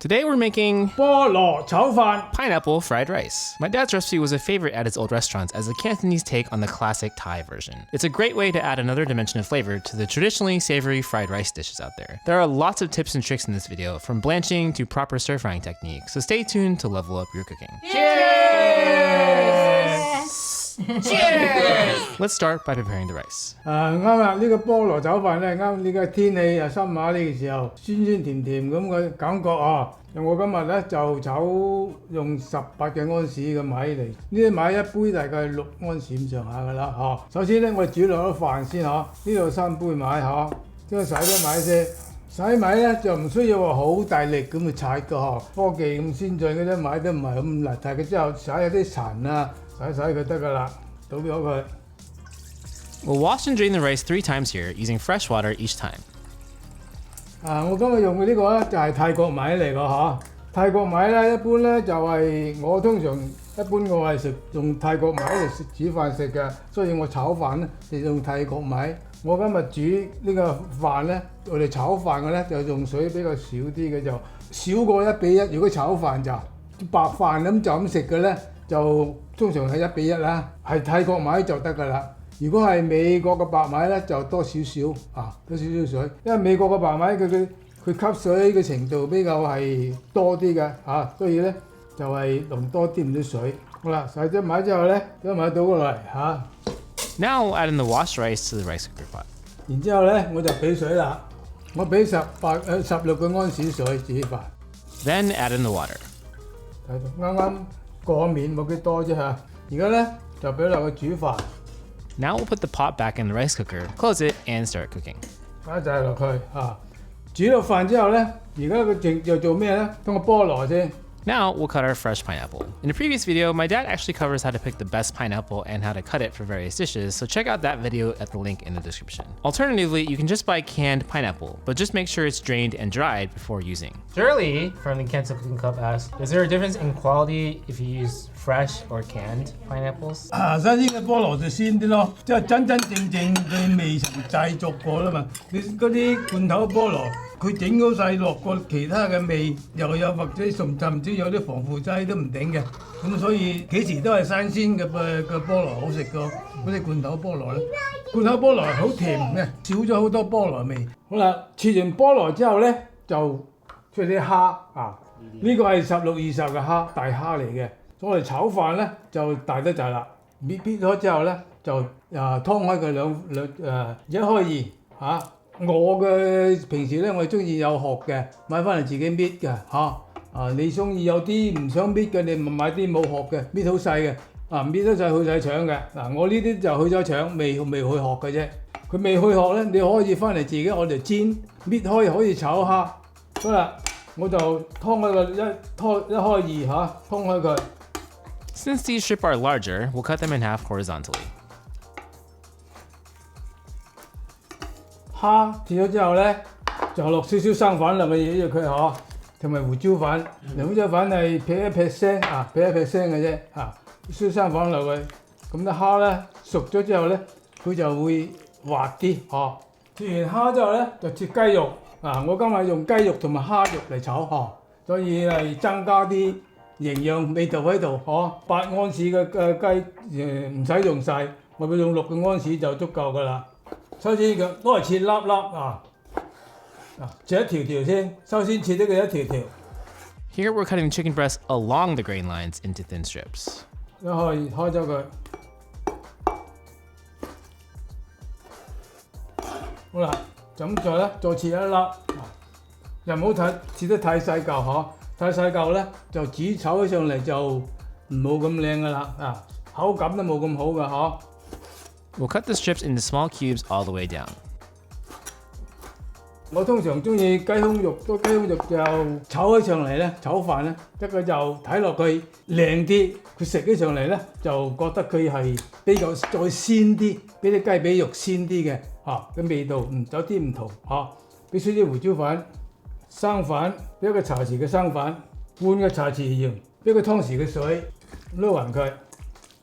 Today we're making 菠蘿炒飯 pineapple fried rice. My dad's recipe was a favorite at his old restaurants as a Cantonese take on the classic Thai version. It's a great way to add another dimension of flavor to the traditionally savory fried rice dishes out there. There are lots of tips and tricks in this video, from blanching to proper stir-frying techniques, so stay tuned to level up your cooking. Cheers! Cheers! Let's start by preparing the rice. 啱啦，呢個菠蘿炒飯咧啱呢個天氣又濕馬呢個時候，酸酸甜甜咁嘅感覺啊！我今日咧就炒用18嘅安士嘅米嚟，呢啲米一杯大概6安士咁上下噶啦嚇。首先咧我煮落啲飯先嚇，呢度3杯米嚇，將洗咗米先。洗米咧就唔需要話好大力咁去擦噶嗬，科技咁先進嗰啲米都唔係咁邋遢嘅，之後洗下啲塵啊，洗佢得噶啦，倒咗佢。We'll wash and drain the rice 3 times here, using fresh water each time. 我今日用嘅呢個咧就係泰國米嚟個嗬，泰國米咧一般咧就係我通常一般我係用泰國米嚟煮飯食嘅，所以我炒飯咧就用泰國米。我今日煮呢個飯咧，我哋炒飯嘅咧就用水比較少啲嘅，就少過1比1。如果炒飯就白飯咁就咁食嘅咧，就通常係1比1啦，係泰國米就得㗎啦。如果係美國嘅白米咧，就多少少啊，多少少水，因為美國嘅白米佢吸水嘅程度比較係多啲嘅嚇，所以咧就係用多啲唔啲水。好啦，洗咗米之後咧，將米倒過嚟嚇。Now we'll add in the washed rice to the rice cooker pot. 然之後咧，我就俾水啦，我俾16個安士水煮飯。Then add in the water. 睇到啱啱過面冇幾多啫嚇，而家咧就俾落去煮飯。Now we'll put the pot back in the rice cooker, close it, and start cooking. 加曬落去嚇，煮落飯之後咧，而家佢又做咩咧？通個菠蘿先。Now we'll cut our fresh pineapple. In a previous video, my dad actually covers how to pick the best pineapple and how to cut it for various dishes, so check out that video at the link in the description. Alternatively, you can just buy canned pineapple, but just make sure it's drained and dried before using. Shirley from the CANTO Cooking Club asked, is there a difference in quality if you use fresh or canned pineapples? 新鮮嘅菠蘿就鮮啲咯，即係真正佢未曾製作過啦嘛。你嗰啲罐頭菠蘿，佢整好晒落過其他嘅味，又有或者甚至有啲防腐劑都唔頂嘅，咁所以幾時都係新鮮嘅菠蘿好食過嗰啲罐頭菠蘿咧。罐頭菠蘿好甜嘅，少咗好多菠蘿味。好啦，切完菠蘿之後咧，就出啲蝦啊，呢個係16、20嘅蝦，大蝦嚟嘅。我哋炒飯咧就大得滯啦，搣咗之後咧就劏開佢一開二嚇。我嘅平時咧我係中意有殼嘅，買翻嚟自己搣嘅嚇。你中意有啲唔想搣嘅，你咪買啲冇殼嘅，搣好細嘅。搣得晒去晒腸嘅。我呢啲就去咗腸，未去殼嘅啫。佢未去殼咧，你可以翻嚟自己我哋煎，搣開可以炒蝦。好啦，我就劏開個一開二嚇，劏開佢。Since these strips are larger, we'll cut them in half horizontally. 蝦切咗之後咧，就落少少生粉落去嘢佢嗬，同埋胡椒粉。胡椒粉係劈一劈聲啊，劈一劈聲嘅啫啊，少生粉落去。咁啲蝦咧熟咗之後咧，佢就會滑啲嗬。切完蝦之後咧，就切雞肉啊！我今日用雞肉同埋蝦肉嚟炒嗬，所以係增加啲營養味道喺度嗬。8安士嘅雞唔使用晒，我會用6個安士就足夠噶啦。首先佢都係切粒粒切一條條先。首先切咗佢一條條。Here we're cutting chicken breasts along the grain lines into thin strips. 開咗佢。好啦，就咁做咧，再切一粒，又唔好切得太細嚿嗬，太細嚿咧就炒起上嚟就唔冇咁靚噶啦口感都冇咁好噶嗬。We'll cut the strips into small cubes all the way down. 我通常中意雞胸肉就炒起上嚟咧，炒飯咧，一個就睇落去靚啲，佢食起上嚟咧就覺得佢係比較再鮮啲，比啲雞髀肉鮮啲嘅嘅味道有啲唔同俾少啲胡椒粉、生粉，一個茶匙嘅生粉，半個茶匙鹽，一個湯匙嘅水，撈勻佢。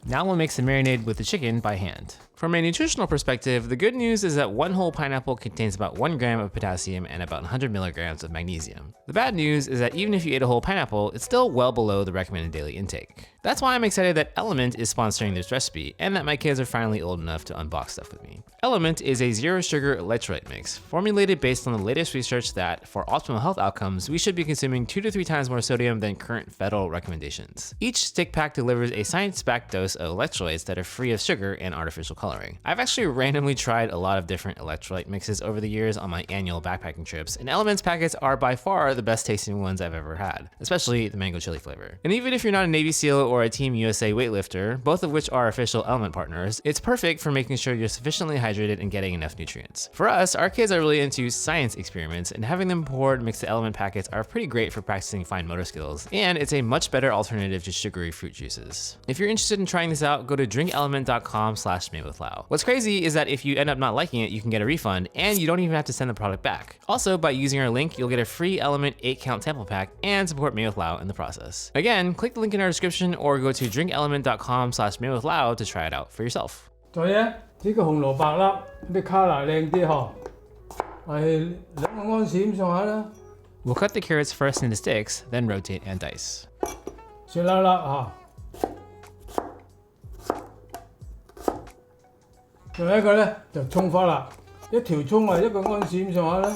Now we'll make some marinade with the chicken by hand. From a nutritional perspective, the good news is that one whole pineapple contains about 1 gram of potassium and about 100 milligrams of magnesium. The bad news is that even if you ate a whole pineapple, it's still well below the recommended daily intake. That's why I'm excited that Element is sponsoring this recipe and that my kids are finally old enough to unbox stuff with me. Element is a zero sugar electrolyte mix, formulated based on the latest research that, for optimal health outcomes, we should be consuming 2 to 3 times more sodium than current federal recommendations. Each stick pack delivers a science-backed dose of electrolytes that are free of sugar and artificial coloring. I've actually randomly tried a lot of different electrolyte mixes over the years on my annual backpacking trips, and Element's packets are by far the best tasting ones I've ever had, especially the mango chili flavor. And even if you're not a Navy SEAL or a Team USA weightlifter, both of which are official Element partners, it's perfect for making sure you're sufficiently hydrated and getting enough nutrients. For us, our kids are really into science experiments, and having them poured mixed to Element packets are pretty great for practicing fine motor skills, and it's a much better alternative to sugary fruit juices. If you're interested in trying this out, go to drinkelement.com/madewithlau. What's crazy is that if you end up not liking it, you can get a refund, and you don't even have to send the product back. Also, by using our link, you'll get a free Element 8-count sample pack and support Made with Lau in the process. Again, click the link in our description or go to drinkelement.com/madewithlau to try it out for yourself. 再呢，呢個紅蘿蔔粒啲卡拿靚啲嗬，係2個安士咁上下啦， We'll cut the carrots first into sticks, then rotate and dice. 雪粒粒嚇。仲有一個咧就葱花啦，一條葱啊1個安士咁上下啦，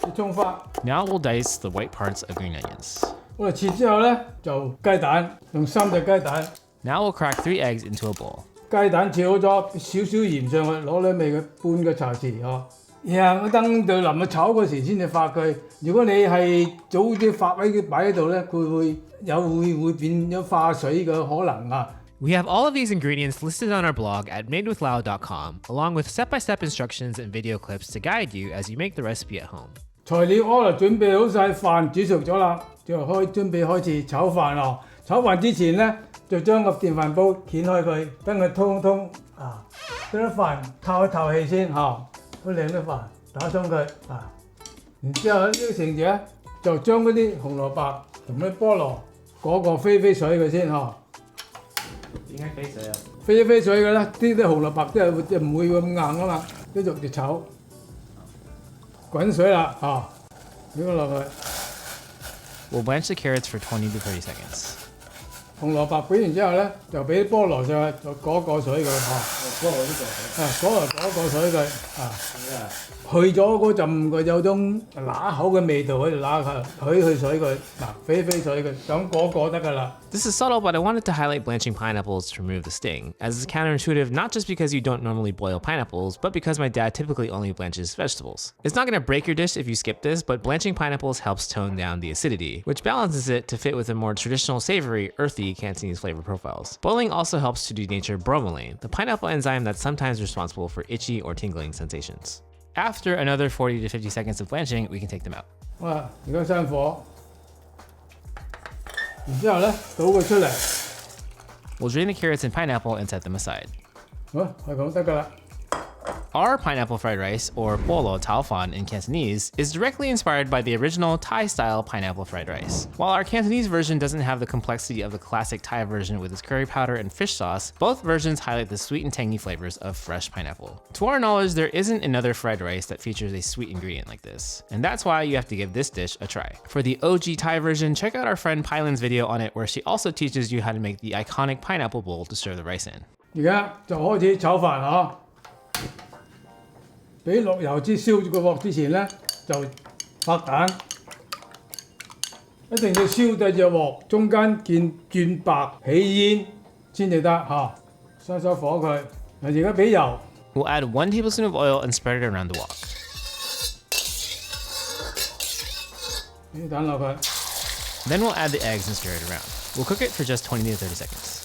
啲葱花。 Now we'll dice the white parts of green onions. 我哋切之後咧就雞蛋，用3隻雞蛋。 Now we'll crack 3 eggs into a bowl. 雞蛋切好咗，少少鹽上去，攞兩味嘅半個茶匙嗬。然後我等到臨去炒嗰時先至發佢。如果你係早啲發喺佢擺喺度咧，佢會變咗化水嘅可能啊。 We have all of these ingredients listed on our blog at madewithlau.com, along with step-by-step instructions and video clips to guide you as you make the recipe at home. 材料我就準備好晒，飯煮熟咗啦，就準備開始炒飯咯。炒飯之前咧，就將個電飯煲掀開佢，等佢通啊，等啲飯透一透氣先嚇，好靚啲飯打鬆佢啊。然之後呢個程序咧，就將嗰啲紅蘿蔔同啲菠蘿嗰個飛水佢先嚇。點解飛水啊？飛水嘅啦，啲紅蘿蔔都唔會咁硬啊嘛，啲肉就炒滾水啦嚇，俾佢落去。 We'll blanch the carrots for 20 to 30 seconds. 紅蘿蔔俾完之後咧，就俾啲菠蘿上去，就過水佢嚇。菠蘿呢個菠蘿過水佢啊，去咗嗰陣佢有種揦口嘅味道喺度揦佢，去水佢嗱，飛水佢，咁過得㗎啦。 This is subtle, but I wanted to highlight blanching pineapples to remove the sting, as it's counterintuitive not just because you don't normally boil pineapples, but because my dad typically only blanches vegetables. It's not going to break your dish if you skip this, but blanching pineapples helps tone down the acidity, which balances it to fit with the more traditional savory, earthy Cantonese flavor profiles. Boiling also helps to denature bromelain, the pineapple enzyme that's sometimes responsible for itchy or tingling sensations. After another 40 to 50 seconds of blanching, we can take them out. 哇！而家閂火，然之後咧倒佢出嚟， We'll drain the carrots and pineapple and set them aside. 好係咁得㗎啦。 Our pineapple fried rice, or菠蘿炒飯 in Cantonese, is directly inspired by the original Thai-style pineapple fried rice. While our Cantonese version doesn't have the complexity of the classic Thai version with its curry powder and fish sauce, both versions highlight the sweet and tangy flavors of fresh pineapple. To our knowledge, there isn't another fried rice that features a sweet ingredient like this, and that's why you have to give this dish a try. For the OG Thai version, check out our friend Pailin's video on it where she also teaches you how to make the iconic pineapple bowl to serve the rice in. 而家就開始炒飯嚇。俾落油脂燒住個鑊之前咧，就拍蛋，一定要燒低隻鑊，中間轉白起煙先至得嚇。收火佢。而家俾油。We'll add 1 tablespoon of oil and spread it around the wok. 俾蛋落去。Then we'll add the eggs and stir it around. We'll cook it for just 20 to 30 seconds.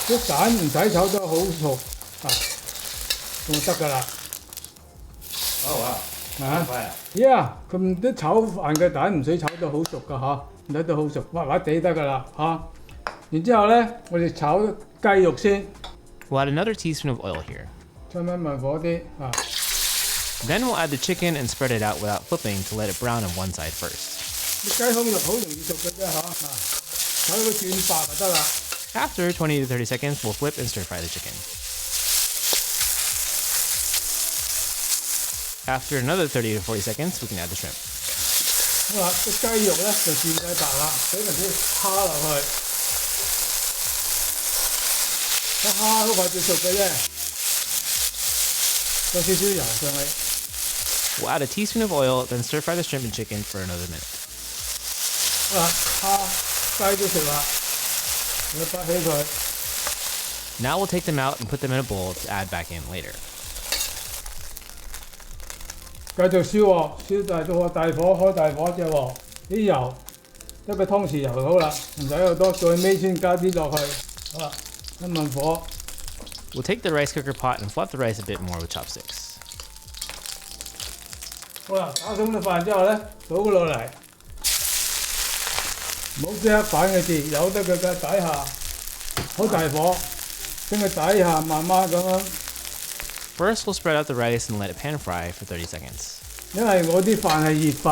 啲蛋唔使炒得好熟啊，咁就得㗎啦。 Oh wow! 啊 ，Yeah， 佢啲炒飯嘅蛋唔使炒到好熟㗎嚇，唔使到好熟，滑滑地得㗎啦嚇。然之後咧，我哋炒雞肉先。We'll add another teaspoon of oil here. 再慢慢火啲啊。Then we'll add the chicken and spread it out without flipping to let it brown on one side first. 啲雞胸肉好容易熟嘅啫嚇，炒到佢轉白就得啦。After 20 to 30 seconds, we'll flip and stir fry the chicken. After another 30 to 40 seconds, we can add the shrimp. 好啦，啲雞肉咧就轉晒白啦，俾埋啲蝦落去，啲蝦好快就熟嘅啫，加少少油上去。 We'll add a teaspoon of oil, then stir fry the shrimp and chicken for another minute. 好啦，蝦雞都熟啦，你拔起佢。 Now we'll take them out and put them in a bowl to add back in later. 繼續燒喎，燒大到大火，開大火隻鑊，啲油一個湯匙油好啦，唔使好多，最尾先加啲落去。好啦，一慢火。 We'll take the rice cooker pot and fluff the rice a bit more with chopsticks. 好啦，打鬆咗飯之後咧，倒佢落嚟，唔好即刻反嘅字，由得佢嘅底下開大火，將佢底下慢慢咁樣。 First, we'll spread out the rice and let it pan fry for 30 seconds. 因為我啲飯係熱飯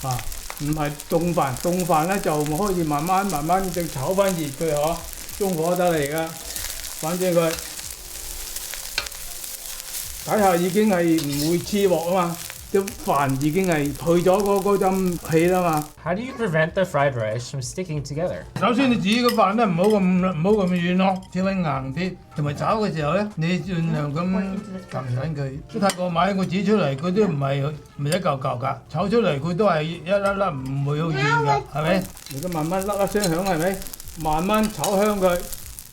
啊，唔係凍飯。凍飯咧就可以慢慢正炒翻熱佢嗬，中火得嚟噶。反正佢底下已經係唔會黐鑊啊嘛，啲飯已經係去咗嗰陣氣啦嘛。 How do you prevent the fried rice from sticking together? 首先你煮個飯咧唔好咁軟咯，燒翻硬啲。同埋炒嘅時候咧，你盡量咁撳緊佢。啲泰國買個紙出嚟，佢都唔係一嚿嚿㗎，炒出嚟佢都係一粒粒，唔會好軟㗎，係咪？而家慢慢粒粒聲響係咪？慢慢炒香佢。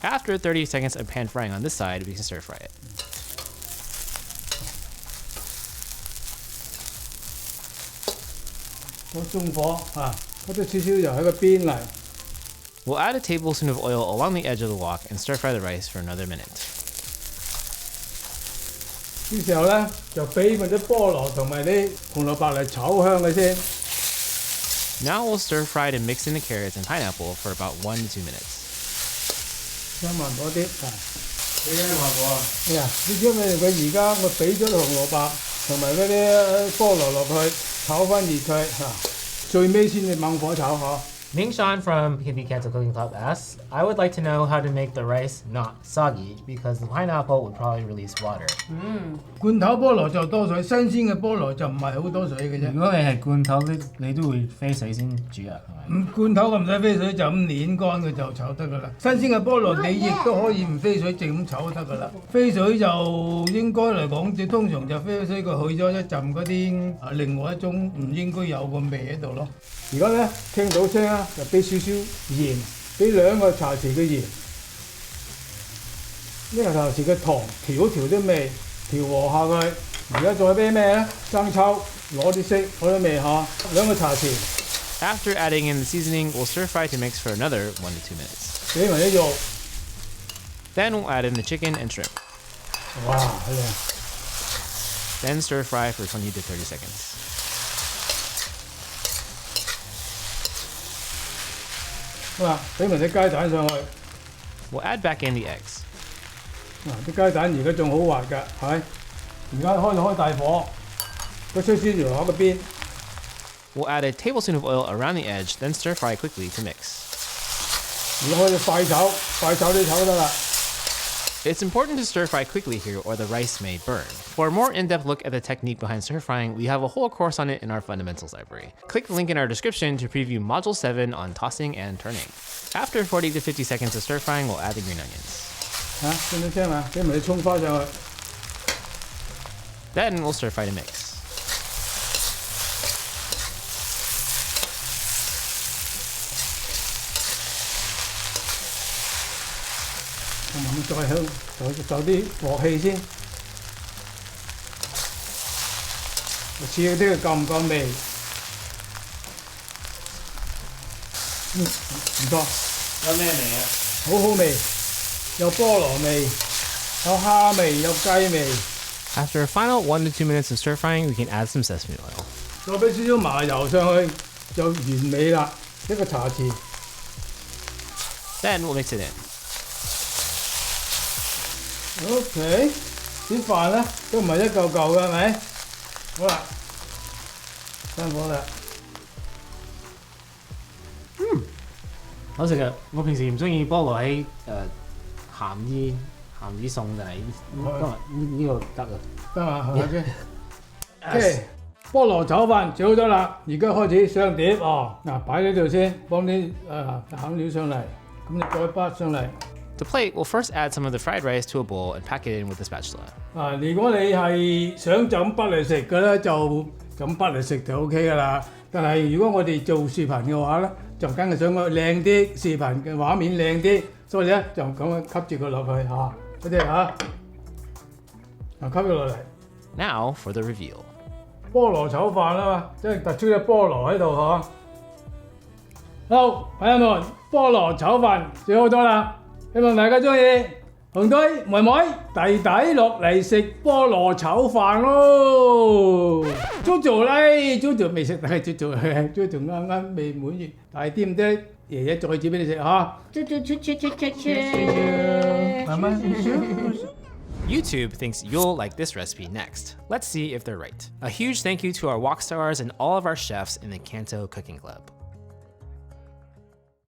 After 30 seconds of pan frying on this side, we can stir fry it. 個中火啊，嗰啲少少油喺個邊嚟。 We'll add a tablespoon of oil along the edge of the wok and stir fry the rice for another minute. 呢時候咧就俾嗰啲菠蘿同埋啲紅蘿蔔嚟炒香嘅先。 Now we'll stir fry and mix in the carrots and pineapple for about 1 to 2 minutes. 將慢火啲啊！你睇慢火啊！哎呀，因為佢而家我俾咗紅蘿蔔同埋嗰啲菠蘿落去炒翻熱佢嚇，最尾先至猛火炒嗬。 Ming Shan from Hindi CANTO Cooking Club asks, I would like to know how to make the rice not soggy because the pineapple would probably release water. 罐頭菠蘿就多水，新鮮嘅菠蘿就唔係好多水嘅啫。如果你係罐頭，你都會飛水先煮啊，係咪？罐頭唔使飛水就咁攣乾佢就炒得噶啦。新鮮嘅菠蘿你亦都可以唔飛水，淨咁炒得噶啦。飛水就應該嚟講，通常就飛水佢去咗一陣嗰啲另外一種唔應該有個味喺度咯。而家咧聽到聲啊，就俾少少鹽，俾2個茶匙嘅鹽，呢個茶匙嘅糖調啲味，調和下佢。而家再俾咩咧？生抽攞啲色，攞啲味嚇，2個茶匙。 After adding in the seasoning, we'll stir fry to mix for another 1 to 2 minutes. 俾埋啲肉， Then we'll add in the chicken and shrimp. 哇，好靚！ Then stir fry for 20 to 30 seconds. 好啦，俾埋啲雞蛋上去。 We'll add back in the eggs. 嗱，啲雞蛋而家仲好滑㗎，係咪？而家開大火，個燒燒條喺個邊。 We'll add a tablespoon of oil around the edge, then stir fry quickly to mix. 而家開始快炒啲炒得啦。 It's important to stir fry quickly here or the rice may burn. For a more in-depth look at the technique behind stir frying, we have a whole course on it in our fundamentals library. Click the link in our description to preview Module 7 on tossing and turning. After 40 to 50 seconds of stir frying, we'll add the green onions. 嚇，聽到聲嘛？俾埋啲葱花上去。 Then we'll stir fry to mix. 慢慢再香，就啲鑊氣先。試下呢個夠唔夠味？唔錯。有咩味啊？好好味，有菠蘿味，有蝦味，有雞味。 After a final 1 to 2 minutes of stir frying, we can add some sesame oil. 再俾少少麻油上去，就完美啦。1個茶匙。 Then we'll mix it in. OK，啲飯咧都唔係一嚿嚿嘅，係咪？好啦，生火啦。好食嘅，我平時唔中意菠蘿喺鹹啲餸，但係今日呢個得啊。得嘛？係咪先？ OK， 菠蘿炒飯煮好咗啦，而家開始上碟哦。嗱，擺呢度先，幫啲餡料上嚟，咁你再擺上嚟。 To plate, we'll first add some of the fried rice to a bowl and pack it in with a spatula. 如果你係想就咁畢嚟食嘅咧，就咁畢嚟食就 OK 噶啦。但係如果我哋做視頻嘅話咧，就梗係想佢靚啲，視頻嘅畫面靚啲，所以咧就咁樣吸住佢落去嚇，嗰啲嚇，吸咗落嚟。Now for the reveal. 菠蘿炒飯啊嘛，即係突出隻菠蘿喺度嚇。好，朋友們，菠蘿炒飯煮好咗啦。 希望大家中意，紅隊妹妹弟弟落嚟食菠蘿炒飯咯。Jojo 咧，Jojo未食，但係Jojo啱啱未滿意，但係掂唔得，爺爺再煮俾你食嚇。慢慢。YouTube thinks you'll like this recipe next. Let's see if they're right. A huge thank you to our walk stars and all of our chefs in the CANTO Cooking Club.